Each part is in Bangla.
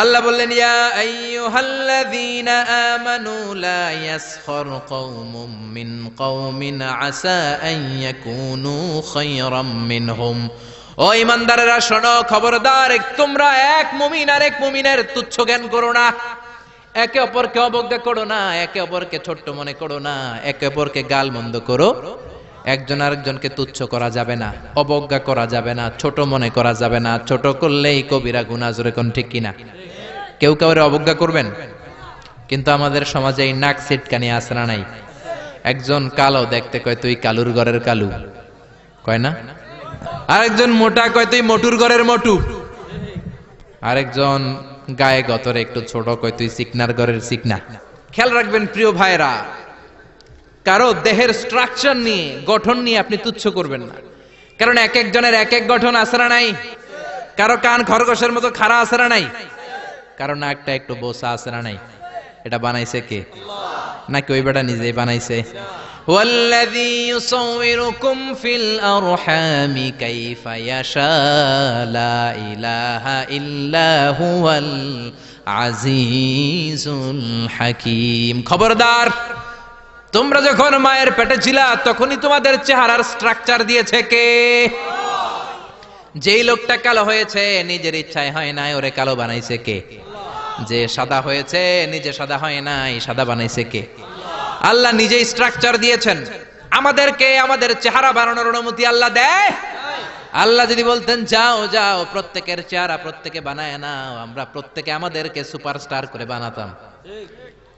আল্লাহ বললেন ইয়া আইয়ুহাল্লাযীনা আমানু লা ইয়াসখর কওমুম মিন কওমিন আসা আন ইয়াকুনু খায়রাম মিনহুম। ও ঈমানদারেরা শোনো, খবরদার, তোমরা এক মুমিন আর এক মুমিনের তুচ্ছ জ্ঞান করো না, একে অপরকে অবজ্ঞা করো না, একে অপরকে ছোট্ট মনে করো না, একে অপরকে গালমন্দ করো। একজন আরেকজনকে তুচ্ছ করা যাবে না, অবজ্ঞা করা যাবে না, ছোট মনে করা যাবে না। ছোট করলেই কবিরা গুনাহ, জোরে কোন ঠিক কিনা? কেউ কাউরে অবজ্ঞা করবেন? কিন্তু আমাদের সমাজে এই নাক সিটকানি আছে না নাই? একজন কালো দেখতে কয় তুই কালুর ঘরের কালু, কয় না? আরেকজন মোটা কয় তুই মোটুর ঘরের মোটু, আরেকজন গায়ে গতরে একটু ছোট কয় তুই চিকনার ঘরের চিকনা। খেয়াল রাখবেন প্রিয় ভাইরা, কারো দেহের স্ট্রাকচার নিয়ে, গঠন নিয়ে আপনি তুচ্ছ করবেন না, কারণ এক একজনের এক এক গঠন আছে না নাই? কারো কান খরগোশের মতো খাড়া আছে না নাই? কারো নাকটা একটু বোসা আছে না নাই? এটা বানাইছে কে? নাকি ওই বেটা নিজেই বানাইছে? ওয়াল্লাযী ইউসাউবিরুকুম ফিল আরহামি কাইফা ইয়াশা লা ইলাহা ইল্লা হুয়াল আজিজুল হাকীম। খবরদার, তোমরা যখন মায়ের পেটে ছিলা তখনই তোমাদের চেহারার স্ট্রাকচার দিয়েছে কে? যেই লোকটা কালো হয়েছে নিজের ইচ্ছায় হয় নাই, ওরে কালো বানাইছে কে? যে সাদা হয়েছে নিজে সাদা হয় নাই, সাদা বানাইছে কে? আল্লাহ নিজেই স্ট্রাকচার দিয়েছেন। আমাদেরকে আমাদের চেহারা বানানোর অনুমতি আল্লাহ দেয়? আল্লাহ যদি বলতেন যাও যাও প্রত্যেকের চেহারা প্রত্যেকে বানায় নাও, আমরা প্রত্যেকে আমাদেরকে সুপারস্টার করে বানাতাম।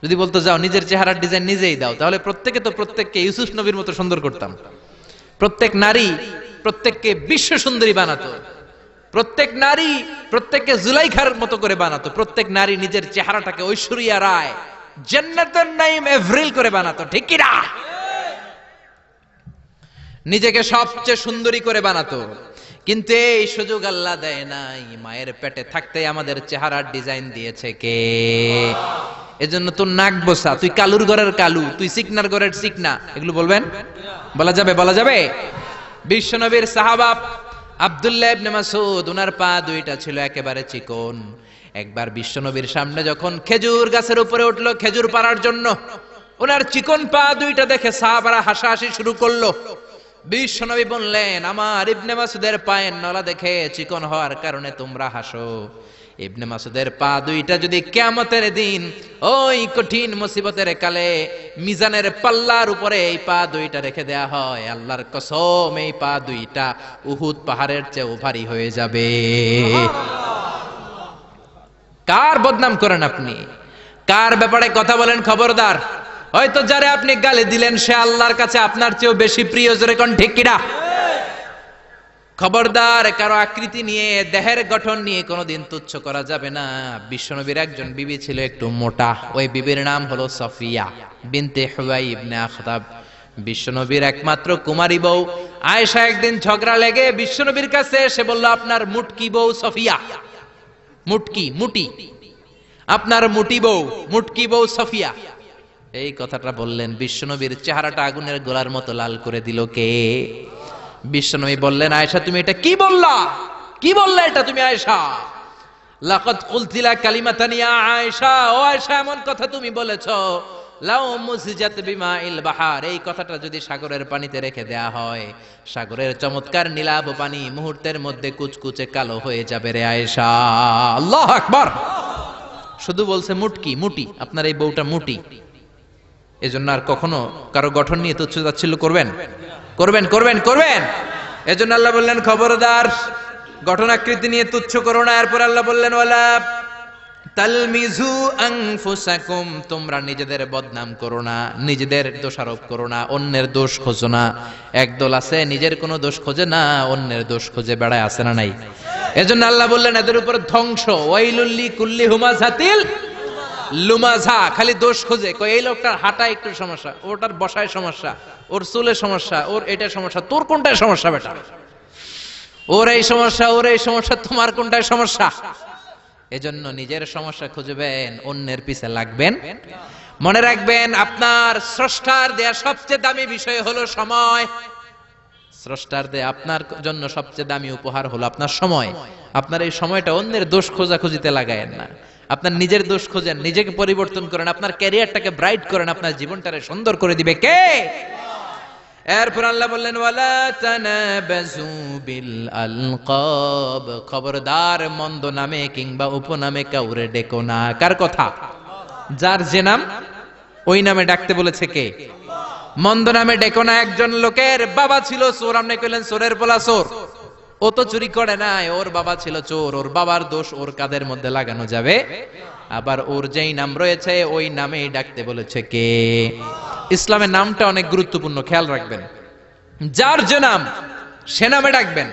যদি বলতো যাও নিজের চেহারার ডিজাইন নিজেই দাও, তাহলে প্রত্যেকে তো প্রত্যেককে ইউসুফ নবীর মতো সুন্দর করতাম। প্রত্যেক নারী প্রত্যেককে বিশ্ব সুন্দরী বানাতো, প্রত্যেক নারী প্রত্যেককে জুলাইখার মতো করে বানাতো, প্রত্যেক নারী নিজের চেহারাটাকে ঐশ্বরিয়া রায়, জান্নাতুন নাঈম এভরিল করে বানাতো, ঠিক কি না? নিজেকে সবচেয়ে সুন্দরী করে বানাতো। কিন্তু এই সুযোগ আল্লাহ দেয় নাই। মায়ের পেটে থাকতে আমাদের চেহারার ডিজাইন দিয়েছে কে? এজন্য তোর নাক বসা, তুই কালুর ঘরের কালু, তুই চিকনার ঘরের চিকনা, এগুলো বলবেন? বলা যাবে? বলা যাবে? বিশ্বনবীর সাহাবা আব্দুল্লাহ ইবনে মাসউদ, ওনার পা দুইটা ছিল একেবারে চিকন। একবার বিশ্বনবীর সামনে যখন খেজুর গাছের উপরে উঠলো খেজুর পাড়ার জন্য, ওনার চিকন পা দুইটা দেখে সাহাবারা হাসাহাসি শুরু করলো। বিশ্বনবী বললেন, আমার ইবনে মাসউদের পায়ের নলা দেখে চিকন হওয়ার কারণে তোমরা হাসো। ইবনে মাসউদের পা দুইটা যদি কিয়ামতের দিন ওই কঠিন মুসিবতের কালে মিজানের পাল্লার উপরে এই পা দুইটা রেখে দেয়া হয়, আল্লাহর কসম এই পা দুইটা উহুদ পাহাড়ের চেয়েও ভারী হয়ে যাবে। কার বদনাম করেন আপনি? কার ব্যাপারে কথা বলেন? খবরদার, হয়তো যারে আপনি গালি দিলেন সে আল্লাহর কাছে আপনার চেয়েও বেশি প্রিয়, জোরে কোন ঠিক কিনা? খবরদার, কারো আকৃতি নিয়ে, দেহের গঠন নিয়ে কোনোদিন তুচ্ছ করা যাবে না। বিশ্বনবীর একজন বিবি ছিল একটু মোটা, ওই বিবির নাম হলো সফিয়া বিনতে হুয়াই ইবনে আখতাব। বিশ্বনবীর একমাত্র কুমারী বউ আয়েশা একদিন ঝগড়া লেগে বিশ্বনবীর কাছে এসে বলল, আপনার মুটকি বউ সফিয়া, মুটকি মুটি, আপনার মুটি বউ, মুটকি বউ সফিয়া। এই কথাটা বললেন, বিশ্বনবীর চেহারাটা আগুনের গোলার মতো লাল করে দিল কে? বিশ্বনবী বললেন, আয়েশা তুমি এটা কি বললা? কি বললা এটা তুমি আয়েশা? লাকাদ কুলতিলা কালিমাতান ইয়া আয়েশা, ও আয়েশা এমন কথা তুমি বলেছো, লাউ মুসিজাত বিমাইল বাহার, এই কথাটা যদি সাগরের পানিতে রেখে দেয়া হয়, সাগরের চমৎকার নীলাভ পানি মুহূর্তের মধ্যে কুচকুচে কালো হয়ে যাবে রে আয়েশা। আল্লাহু আকবার। শুধু বলছে মুটকি মুটি, আপনার এই বউটা মুটি। এজন্য আর কখনো কারো গঠন নিয়ে তুচ্ছ তাচ্ছিল্য করবেন? করবেন করবেন করবেন। এজন্য আল্লাহ বললেন, খবরদার, গঠনাকৃতি নিয়ে তুচ্ছ করো না। এরপর আল্লাহ বললেন, ওয়ালা তালমিজু আনফুসাকুম, তোমরা নিজেদের বদনাম করো না, নিজেদের দোষারোপ করো না, অন্যের দোষ খোঁজো না। একদল আছে নিজের কোনো দোষ খোঁজে না, অন্যের দোষ খোঁজে বেড়ায়, আছে না নাই? এজন্য আল্লাহ বললেন, এদের উপর ধ্বংস। ওয়াইলুল লিকুল্লি হুমাযাতিল লুমাযা, খালি দোষ খোঁজে। কই এই লোকটার হাঁটা একটু সমস্যা, ওটার বসায় সমস্যা, ওর চুলের সমস্যা, ওর এটা সমস্যা, তোর কোনটায় সমস্যা বেটা? ওর এই সমস্যা, ওর এই সমস্যা, তোমার কোনটায় সমস্যা? এজন্য নিজের সমস্যা খুঁজবেন, অন্যের পিছে লাগবেন। মনে রাখবেন, আপনার স্রষ্টার দেয়া সবচেয়ে দামি বিষয় হলো সময়। স্রষ্টার দে আপনার জন্য সবচেয়ে দামি উপহার হলো আপনার সময়। আপনার এই সময়টা অন্যের দোষ খোঁজাখুঁজিতে লাগায়েন না, আপনার নিজের দোষ খোঁজেন, নিজেকে পরিবর্তন করেন, আপনার ক্যারিয়ারটাকে ব্রাইট করেন, আপনার জীবনটাকে সুন্দর করে দিবে কে? এরপর আল্লাহ বললেন ওয়ালা তানাবাজু বিল আলকাব, খবরদার মন্দ নামে কিংবা উপনামে কাউরে ডেকো না। কার কথা? যার যে নাম ওই নামে ডাকতে বলেছে কে? মন্দ নামে ডেকো না। একজন লোকের বাবা ছিল চোর, আপনি কইলেন চোরের পোলা চোর, ও তো চুরি করে নাই, ওর বাবা ছিল চোর, ওর বাবার দোষ ওর কাঁধের মধ্যে লাগানো যাবে? আবার ওর যেই নাম রয়েছে ওই নামেই ডাকতে বলেছে কে? ইসলামের নামটা অনেক গুরুত্বপূর্ণ, খেয়াল রাখবেন। যার যে নাম সে নামে ডাকবেন,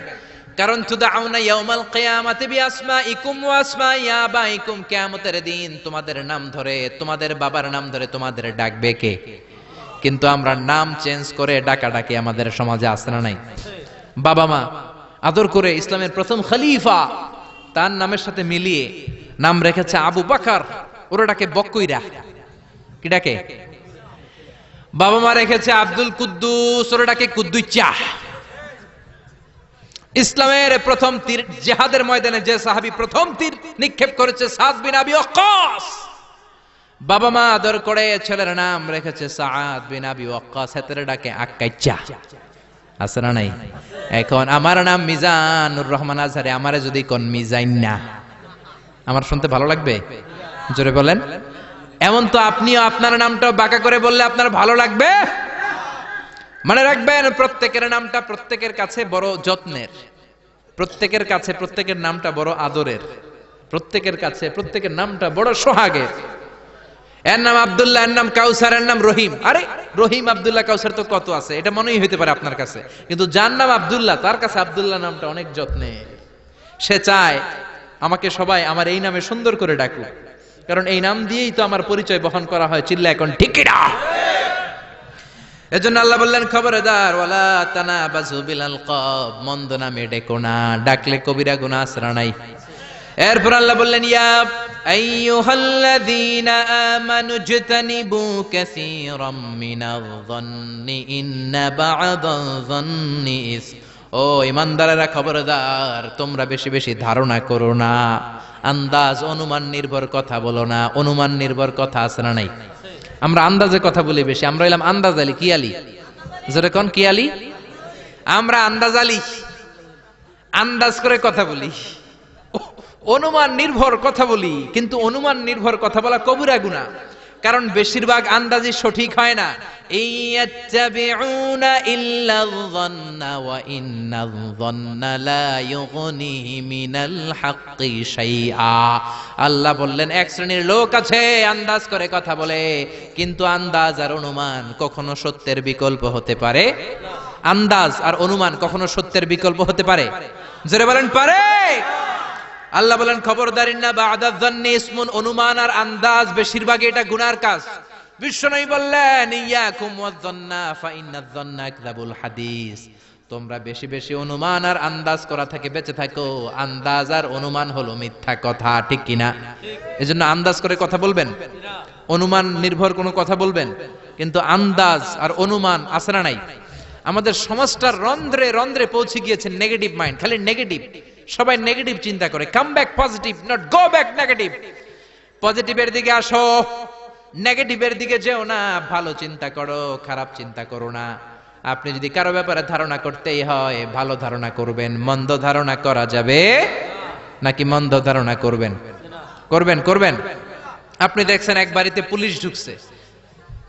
কারণ তুদাউনা ইয়াউমাল কিয়ামাতি বিআসমাইকুম ওয়া আসমাই আবাইকুম, কিয়ামতের দিন তোমাদের নাম ধরে, তোমাদের বাবার নাম ধরে তোমাদের ডাকবে কে? কিন্তু আমরা নাম চেঞ্জ করে ডাকাডাকি আমাদের সমাজে আছে না নাই? বাবা মা আদর করে ইসলামের প্রথম খলিফা তার নামের সাথে মিলিয়ে নাম রেখেছে আবু বকর, ওরা ডাকে বক্কইরা। কি ডাকে? বাবা মা রেখেছে আব্দুল কুদ্দুস, ওরা ডাকে কুদ্দুচ্চা। ইসলামের প্রথম তীর জিহাদের ময়দানে যে সাহাবী প্রথম তীর নিক্ষেপ করেছে সাদ বিন আবি ওয়াক্কাস, বাবা মা আদর করে ছেলের নাম রেখেছে সাদ বিন আবি ওয়াক্কাস, হেতরে ডাকে আক্কাইচা। আছে না নাই? এখন আমার নাম মিজানুর রহমান আজহারি, আমারে যদি কোন মিজাইন না, আমার শুনতে ভালো লাগবে? জোরে বলেন। এমন তো আপনিও আপনার নামটা বাঁকা করে বললে আপনার ভালো লাগবে? মনে রাখবেন, প্রত্যেকের নামটা প্রত্যেকের কাছে বড় যত্নের, প্রত্যেকের কাছে প্রত্যেকের নামটা বড় আদরের, প্রত্যেকের কাছে প্রত্যেকের নামটা বড় সোহাগের। এর নাম আব্দুল্লাহ, এর নাম কাউসার, এর নাম রহিম। আরে রহিম আব্দুল্লাহ কাউসার তো কত আছে, এটা মনেই হইতে পারে আপনার কাছে, কিন্তু যার নাম আব্দুল্লাহ তার কাছে আব্দুল্লাহ নামটা অনেক যত্নের। সে চায় আমাকে সবাই আমার এই নামে সুন্দর করে ডাকুক, কারণ এই নাম দিয়েই তো আমার পরিচয় বহন করা হয়। চিল্লা এখন ঠিক কিনা? এজন্য আল্লাহ বললেন খবরদার ওয়ালা তানাবাজু বিল আলকাব, মন্দ নামে ডেকো না, ডাকলে কবিরা গুনাহ আসরা নাই। এরপর আল্লাহ বললেন ইয়া আইয়ুহাল্লাযীনা আমানু জতানিবু কাসীরাম মিনায-যন্নি ইন্না বা'দায-যন্নি ইসম। ও ঈমানদারেরা খবরদার, তোমরা বেশি বেশি ধারণা করো না, আন্দাজ অনুমান নির্ভর কথা বলো না। অনুমান নির্ভর কথা আছে না নাই? আমরা আন্দাজে কথা বলি বেশি, আমরা হইলাম আন্দাজ আলী। কি আলী? জোরে কোন কি আলী? আমরা আন্দাজ আলী, আন্দাজ করে কথা বলি, অনুমান নির্ভর কথা বলি। কিন্তু অনুমান নির্ভর কথা বলা কবিরা গুনাহ, কারণ বেশিরভাগ আন্দাজি সঠিক হয় না। ইয়াত্তাবিউনা ইল্লায-যন্না ওয়া ইন্নায-যন্না লা ইউগনি মিনাল হাক্কি শাইআ। আল্লাহ বললেন এক শ্রেণীর লোক আছে আন্দাজ করে কথা বলে, কিন্তু আন্দাজ আর অনুমান কখনো সত্যের বিকল্প হতে পারে? আন্দাজ আর অনুমান কখনো সত্যের বিকল্প হতে পারে? জোরে বলেন পারে? আল্লাহ বলেন খবরদার, ইন্না বা'দায-যন্নি ইসমুন, অনুমান আর আন্দাজ বেশিরভাগ এটা গুনার কাজ। বিশ্বনবী বললেন ইয়াকুম ওয়ায-যন্না ফা ইন্নায-যন্না আকযাবুল হাদিস, তোমরা বেশি বেশি অনুমান আর আন্দাজ করা থেকে বেঁচে থাকো, আন্দাজ আর অনুমান হলো মিথ্যা কথা। ঠিক কিনা? এজন্য আন্দাজ করে কথা বলবেন, অনুমান নির্ভর কোনো কথা বলবেন, কিন্তু আন্দাজ আর অনুমান আছে না নাই? আমাদের সমাজটার রন্ধ্রে রন্ধ্রে পৌঁছে গিয়েছে নেগেটিভ মাইন্ড, খালি নেগেটিভ, সবাই নেগেটিভ চিন্তা করে। Come back positive, not go back negative. পজিটিভের দিকে আসো, নেগেটিভের দিকে যেও না। ভালো চিন্তা করো, খারাপ চিন্তা করো না। আপনি যদি কারো ব্যাপারে ধারণা করতেই হয়, ভালো ধারণা করবেন। মন্দ ধারণা করা যাবে নাকি মন্দ ধারণা করবেন? করবেন করবেন। আপনি দেখছেন এক বাড়িতে পুলিশ ঢুকছে,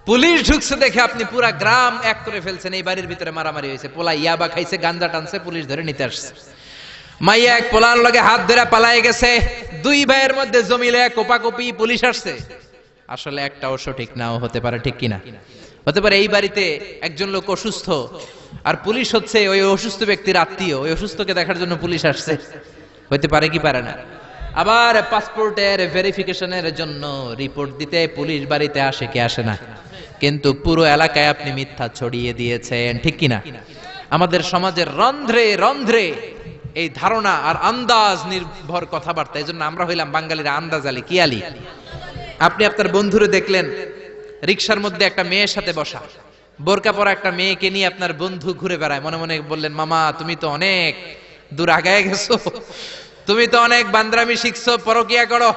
পুলিশ ঢুকছে দেখে আপনি পুরা গ্রাম এক করে ফেলছেন। এই বাড়ির ভিতরে মারামারি হয়েছে, পোলা ইয়াবা খাইছে, গাঞ্জা টানছে, পুলিশ ধরে নিতে আসছে। মাইয়া এক পোলার লগে হাত ধরে পালায়ে গেছে, দুই ভাইয়ের মধ্যে জমিলে কোপাকুপি, পুলিশ আসছে। আসলে একটাও সঠিক নাও হতে পারে। ঠিক কিনা? হতে পারে এই বাড়িতে একজন লোক অসুস্থ, আর পুলিশ হচ্ছে ওই অসুস্থ ব্যক্তির আত্মীয়, ওই অসুস্থকে দেখার জন্য পুলিশ আসছে। হতে পারে কি পারে না? আবার পাসপোর্টের ভেরিফিকেশনের জন্য রিপোর্ট দিতে পুলিশ বাড়িতে আসে কি আসে না? কিন্তু পুরো এলাকায় আপনি মিথ্যা ছড়িয়ে দিয়েছেন। ঠিক কিনা? আমাদের সমাজের রন্ধ্রে রন্ধ্রে এই ধারণা আর আন্দাজ নির্ভর কথাবার্তা। এই জন্য আমরা হইলাম বাঙালিরা আন্দাজ আলী। কি আলী? আপনি আপনার বন্ধুরে দেখলেন রিকশার মধ্যে একটা মেয়ের সাথে বসা, বোরকা পরা একটা মেয়েকে নিয়ে আপনার বন্ধু ঘুরে বেড়ায়, মনে মনে বললেন, মামা তুমি তো অনেক দূর আগায় গেছো, তুমি তো অনেক বান্দরামি শিখছো, পরকিয়া করো।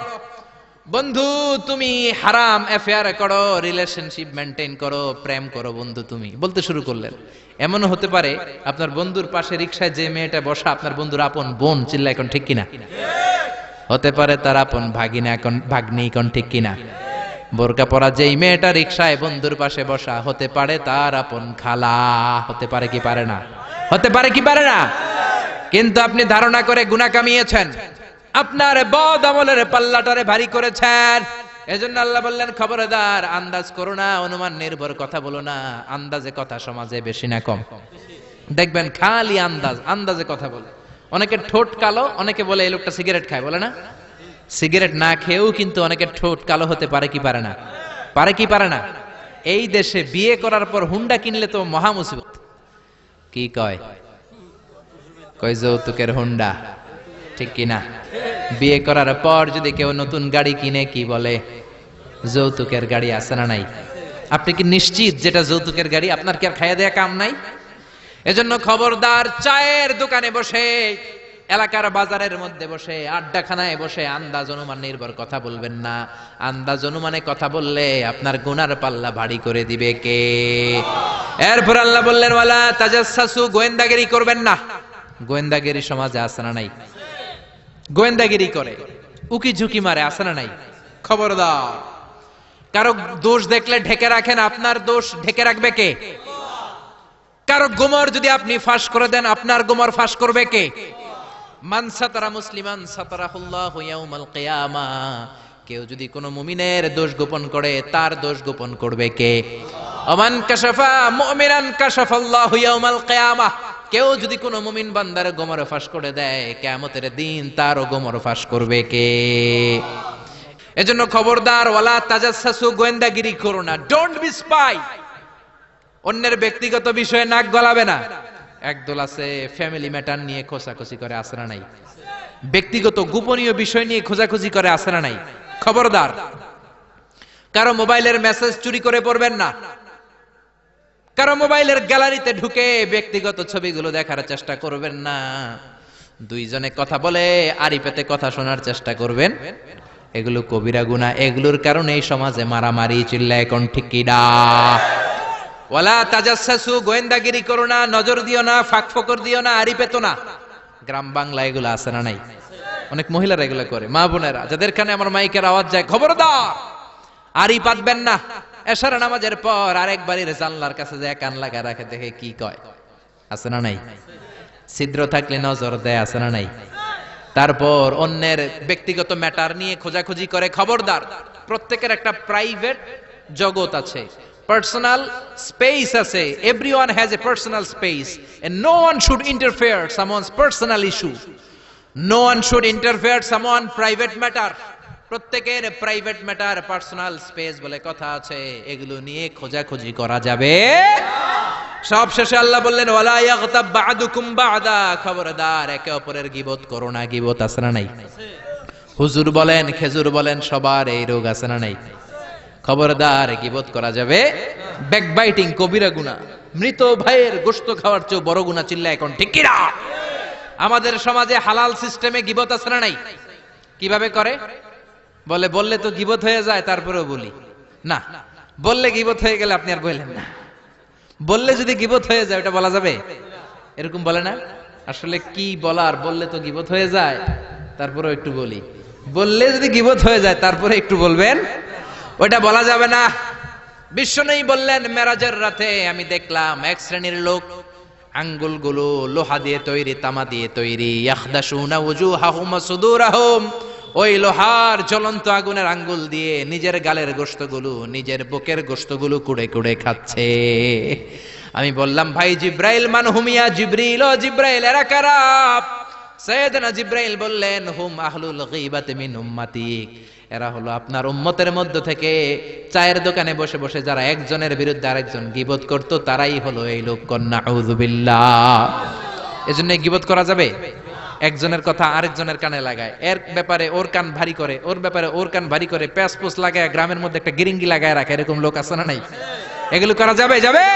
বন্ধু তুমি হারাম অ্যাফেয়ার করো, রিলেশনশিপ মেনটেন করো, প্রেম করো বন্ধু তুমি, বলতে শুরু করলেন। এমনও হতে পারে আপনার বন্ধুর পাশে রিকশায় যে মেয়েটা বসা আপনার বন্ধুর আপন বোন, চিল্লা এখন ঠিক কিনা? হতে পারে তার আপন ভাগিনা, এখন ভাগ্নি, এখন ঠিক কিনা? বোরকা পরা যেই মেয়েটা রিকশায় বন্ধুর পাশে বসা, হতে পারে তার আপন খালা। হতে পারে কি পারে না? হতে পারে কি পারে না? কিন্তু আপনি ধারণা করে গুনাহ কামিয়েছেন, আপনার বদ আমলের পাল্লাটারে ভারী করেছেন। এজন্য আল্লাহ বললেন, খবরদার, আন্দাজ করো না, অনুমান নির্ভর কথা বলো না। আন্দাজে কথা সমাজে বেশি না কম? দেখবেন খালি আন্দাজে কথা বলে। অনেকের ঠোঁট কালো, অনেকে বলে এই লোকটা সিগারেট খায়, বলে না? সিগারেট না খেয়েও কিন্তু অনেকের ঠোঁট কালো হতে পারে কি পারে না? পারে কি পারে না? এই দেশে বিয়ে করার পর হুন্ডা কিনলে তো মহা মুসিবত। কি কয়? কয় যৌতুকের হুন্ডা, ঠিক কিনা? বিয়ে করার পর যদি কেউ নতুন গাড়ি কিনে, কি বলে? যৌতুকের গাড়ি। আছে না নাই? আপনি কি নিশ্চিত যেটা যৌতুকের গাড়ি? আপনার কি আর খাইয়া দেয়া কাম নাই? এজন্য খবরদার, চায়ের দোকানে বসে, এলাকার বাজারের মধ্যে বসে, আড্ডাখানায় বসে আন্দাজ অনুমান নির্ভর কথা বলবেন না। আন্দাজ অনুমানে কথা বললে আপনার গুনার পাল্লা ভারী করে দিবে কে? এরপর আল্লাহ বললেন, ওয়ালা তাজাসসু, গোয়েন্দাগিরি করবেন না। গোয়েন্দাগিরি সমাজে আছে না নাই? গোয়েন্দাগিরি করে, উকি ঝুঁকি মারে, আছে না নাই? খবরদার, কারো দোষ দেখলে ঢেকে রাখেন, আপনার দোষ ঢেকে রাখবে কে? কারো গোমর যদি আপনি ফাঁস করে দেন, আপনার গোমর ফাঁস করবে কে? মান সাতারা মুসলিমান সাতারাহুল্লাহু ইয়াউমাল কিয়ামাহ। কেউ যদি কোনো মুমিনের দোষ গোপন করে, তার দোষ গোপন করবে কে? ওমান কাশাফা মুমিনান কাশাফাল্লাহু ইয়াউমাল কিয়ামাহ। কেউ যদি কোনো মুমিন বান্দার গোমর ফাঁস করে দেয়, কিয়ামতের দিন তারও গোমর ফাঁস করবে কে? এজন্য খবরদার, ওয়ালা তাজাসসু, গোয়েন্দাগিরি করো না। Don't be spy. অন্যের ব্যক্তিগত বিষয়ে নাক গলাবে না। একদল আছে ফ্যামিলি ম্যাটার নিয়ে খোঁচাখুচি করে, আছে না নাই? ব্যক্তিগত গোপনীয় বিষয় নিয়ে খোঁজাখুঁজি করে, আছে না নাই? খবরদার, কারো মোবাইলের মেসেজ চুরি করে পড়বেন না। কারো মোবাইলের গ্যালারিতে ঢুকে ব্যক্তিগত ছবিগুলো দেখার চেষ্টা করবেন না। দুইজনে কথা বলে আড়ি পেতে কথা শোনার চেষ্টা করবেন, এগুলো কবিরা গুনাহ। এগুলোর কারণে এই সমাজে মারামারি, চিল্লায় কোন ঠিক কিনা? ওয়ালা তাজাসসু, গোয়েন্দাগিরি করো না, নজর দিও না, ফাঁক ফকর দিও না, আড়ি পেতো না। গ্রাম বাংলা এগুলো আছে না নাই? অনেক মহিলারা এগুলো করে। মা বোনেরা, যাদের কানে আমার মাইকের আওয়াজ যায়, খবরদার, আড়ি পাতবেন না। এশার নামাজের পর আরেক বাড়ির জানলার কাছে যায় কান লাগা রাখে, দেখে কি কয়, আছে না নাই? ছিদ্র থাকলে নজর দেয়, আছে না নাই? তারপর অন্যের ব্যক্তিগত ম্যাটার নিয়ে খোঁজাখুঁজি করে। খবরদার, প্রত্যেকের একটা প্রাইভেট জগৎ আছে, পার্সোনাল স্পেস আছে। Everyone has a personal space and no one should interfere someone's personal issue. No one should interfere someone private matter. প্রত্যেকের প্রাইভেট ম্যাটার, পার্সোনাল স্পেস বলে কথা আছে, এগুলো নিয়ে খোঁজাখুঁজি করা যাবে। সব শেষে আল্লাহ বললেন, ওয়ালা ইয়াগতাব বা'দুকুম বা'দা, খবরদার, একে অপরের গীবত করো না। গীবত আছে না নাই? হুজুর বলেন, খেজুর বলেন, সবার এই রোগ আছে না নাই? খবরদার, গীবত করা যাবে। ব্যাকবাইটিং কবিরা গুনাহ। মৃত ভাইয়ের গোশত খাওয়ার চেয়ে বড় গুনাহ, চিল্লা এখন ঠিক কিনা? আমাদের সমাজে হালাল সিস্টেমে গীবত আছে না নাই? কিভাবে করে? বললে তো গীবত হয়ে যায়, তারপরেও বলি না। বললে গীবত হয়ে গেলে আপনি আর বললেন না। বললে যদি গীবত হয়ে যায়, ওটা বলা যাবে? এরকম বলে না? আসলে কি বলার, বললে তো গীবত হয়ে যায়, তারপরেও একটু বলি। বললে যদি গীবত হয়ে যায়, তারপরে একটু বলবেন, ওটা বলা যাবে না। বিশ্বনবী বললেন, মেরাজের রাতে আমি দেখলাম এক শ্রেণীর লোক, আঙ্গুলগুলো লোহা দিয়ে তৈরি, তামা দিয়ে তৈরি, ইয়াখদাশুনা ওয়ুজুহাহুম ওয়া সুদুরাহুম, ওই লোহার জ্বলন্ত আগুনের আঙ্গুল দিয়ে নিজের গালের গোশতগুলো, নিজের বুকের গোশতগুলো কুড়ে কুড়ে খাচ্ছে। আমি বললাম, ভাই জিব্রাইল, মান হুমিয়া জিবরিল, ও জিব্রাইল, এরা কারা? সাইয়েদনা জিব্রাইল বললেন, হুম আহলুল গীবাতি মিন উম্মতিক, এরা হলো আপনার উম্মতের মধ্য থেকে চায়ের দোকানে বসে বসে যারা একজনের বিরুদ্ধে আরেকজন গীবত করত, তারাই হলো এই লোক। নাউযু বিল্লাহ। এজন্য গীবত করা যাবে? একজনের কথা আরেকজনের কানে লাগায়, এর ব্যাপারে ওর কান ভারী করে, ওর ব্যাপারে ওর কান ভারী করে, প্যাসপোস লাগায় গ্রামের মধ্যে একটা গিরিঙ্গি লাগায় রাখে, এরকম লোক আছে না নাই? এগুলো করা যাবে যাবে